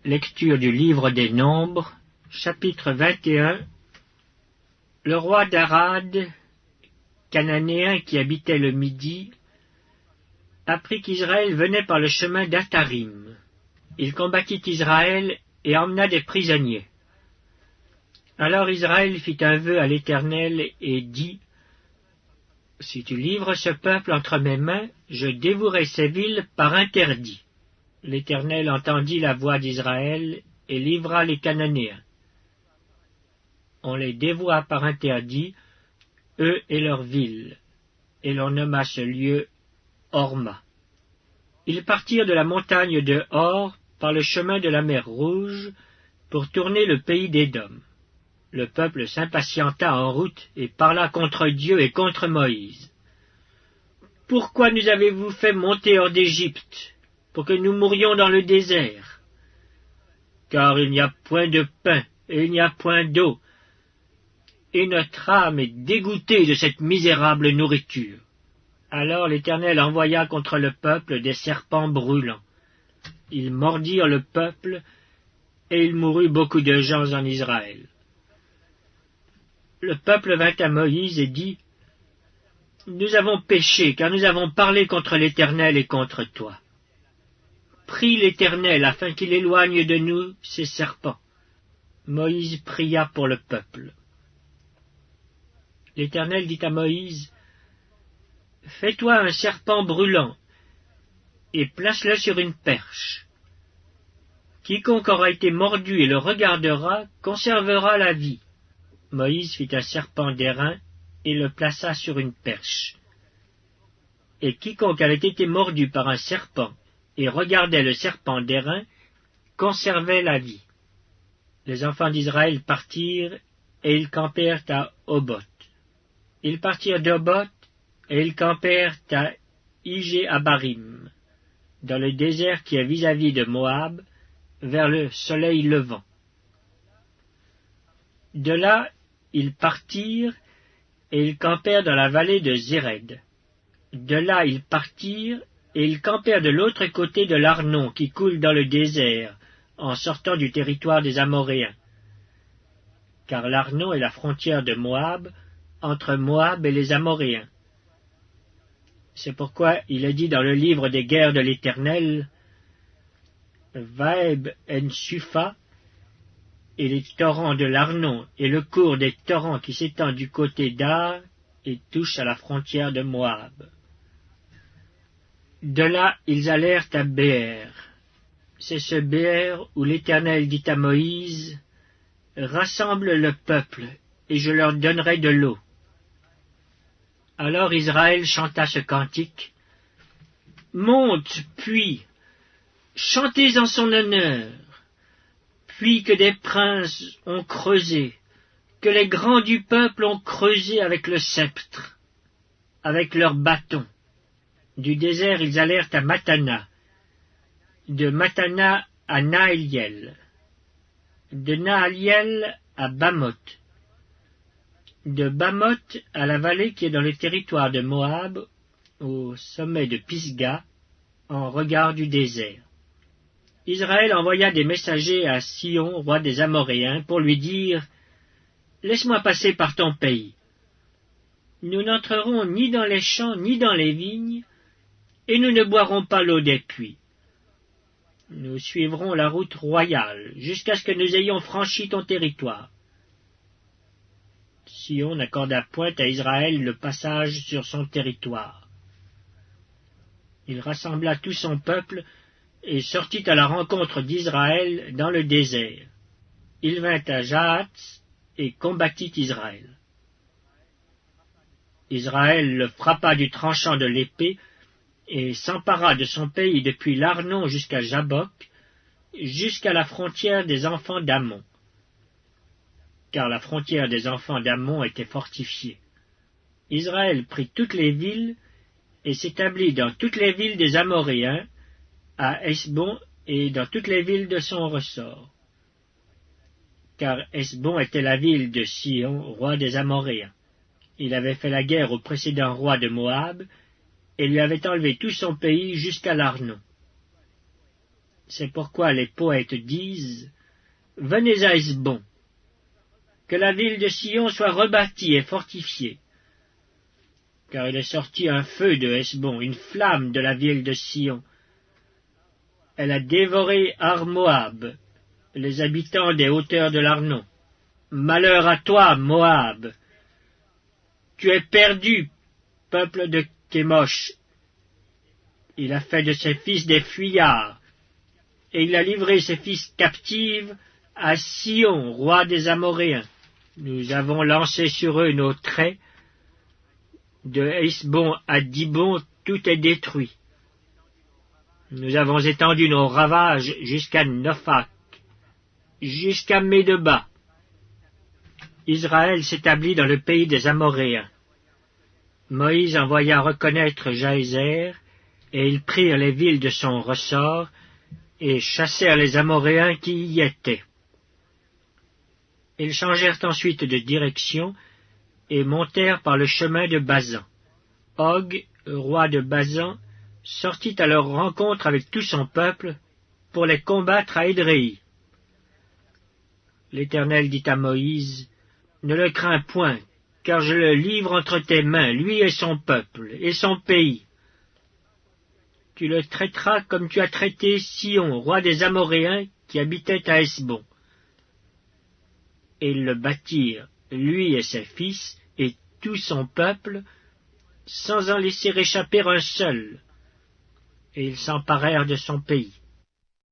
Lecture du livre des Nombres, chapitre 21. Le roi d'Arad, cananéen qui habitait le Midi, apprit qu'Israël venait par le chemin d'Atarim. Il combattit Israël et emmena des prisonniers. Alors Israël fit un vœu à l'Éternel et dit : « Si tu livres ce peuple entre mes mains, je dévouerai ces villes par interdit. » L'Éternel entendit la voix d'Israël et livra les Cananéens. On les dévoua par interdit, eux et leurs villes, et l'on nomma ce lieu Horma. Ils partirent de la montagne de Hor par le chemin de la mer Rouge pour tourner le pays d'Édom. Le peuple s'impatienta en route et parla contre Dieu et contre Moïse. « Pourquoi nous avez-vous fait monter hors d'Égypte, pour que nous mourions dans le désert? Car il n'y a point de pain et il n'y a point d'eau, et notre âme est dégoûtée de cette misérable nourriture. » Alors l'Éternel envoya contre le peuple des serpents brûlants. Ils mordirent le peuple, et il mourut beaucoup de gens en Israël. Le peuple vint à Moïse et dit : « Nous avons péché, car nous avons parlé contre l'Éternel et contre toi. Prie l'Éternel afin qu'il éloigne de nous ces serpents. » Moïse pria pour le peuple. L'Éternel dit à Moïse : « Fais-toi un serpent brûlant, et place-le sur une perche. Quiconque aura été mordu et le regardera conservera la vie. » Moïse fit un serpent d'airain et le plaça sur une perche. Et quiconque avait été mordu par un serpent et regardait le serpent d'airain conservait la vie. Les enfants d'Israël partirent et ils campèrent à Oboth. Ils partirent d'Oboth et ils campèrent à Ijé-Abarim, dans le désert qui est vis-à-vis de Moab, vers le soleil levant. De là, ils partirent et ils campèrent dans la vallée de Zéred. De là, ils partirent et ils campèrent de l'autre côté de l'Arnon qui coule dans le désert, en sortant du territoire des Amoréens. Car l'Arnon est la frontière de Moab, entre Moab et les Amoréens. C'est pourquoi il est dit dans le livre des guerres de l'Éternel : Vaeb en Supha, et les torrents de l'Arnon, et le cours des torrents qui s'étend du côté d'Ar et touche à la frontière de Moab. De là, ils allèrent à Béer. C'est ce Béer où l'Éternel dit à Moïse : « Rassemble le peuple, et je leur donnerai de l'eau. » Alors Israël chanta ce cantique : « Monte, puis, chantez en son honneur, puis que des princes ont creusé, que les grands du peuple ont creusé avec le sceptre, avec leurs bâtons. » Du désert ils allèrent à Matana, de Matana à Naaliel, de Naaliel à Bamoth, de Bamoth à la vallée qui est dans le territoire de Moab, au sommet de Pisga, en regard du désert. Israël envoya des messagers à Sion, roi des Amoréens, pour lui dire : « Laisse-moi passer par ton pays. Nous n'entrerons ni dans les champs ni dans les vignes, et nous ne boirons pas l'eau des puits. Nous suivrons la route royale, jusqu'à ce que nous ayons franchi ton territoire. » Sion n'accorda point à Israël le passage sur son territoire. Il rassembla tout son peuple et sortit à la rencontre d'Israël dans le désert. Il vint à Jahatz et combattit Israël. Israël le frappa du tranchant de l'épée et s'empara de son pays depuis l'Arnon jusqu'à Jabbok, jusqu'à la frontière des enfants d'Ammon. Car la frontière des enfants d'Ammon était fortifiée. Israël prit toutes les villes et s'établit dans toutes les villes des Amoréens, à Hesbon et dans toutes les villes de son ressort. Car Hesbon était la ville de Sion, roi des Amoréens. Il avait fait la guerre au précédent roi de Moab, et lui avait enlevé tout son pays jusqu'à l'Arnon. C'est pourquoi les poètes disent « Venez à Hesbon, que la ville de Sion soit rebâtie et fortifiée. » Car il est sorti un feu de Hesbon, une flamme de la ville de Sion. Elle a dévoré Ar-Moab, les habitants des hauteurs de l'Arnon. Malheur à toi, Moab! Tu es perdu, peuple de Kémosh. Il a fait de ses fils des fuyards, et il a livré ses fils captifs à Sion, roi des Amoréens. Nous avons lancé sur eux nos traits. De Hesbon à Dibon, tout est détruit. Nous avons étendu nos ravages jusqu'à Nophak, jusqu'à Médeba. Israël s'établit dans le pays des Amoréens. Moïse envoya reconnaître Jaézer, et ils prirent les villes de son ressort, et chassèrent les Amoréens qui y étaient. Ils changèrent ensuite de direction, et montèrent par le chemin de Bazan. Og, roi de Bazan, sortit à leur rencontre avec tout son peuple, pour les combattre à Édréi. L'Éternel dit à Moïse, « Ne le crains point, car je le livre entre tes mains, lui et son peuple, et son pays. Tu le traiteras comme tu as traité Sion, roi des Amoréens, qui habitait à Hesbon. » Et ils le bâtirent, lui et ses fils, et tout son peuple, sans en laisser échapper un seul, et ils s'emparèrent de son pays.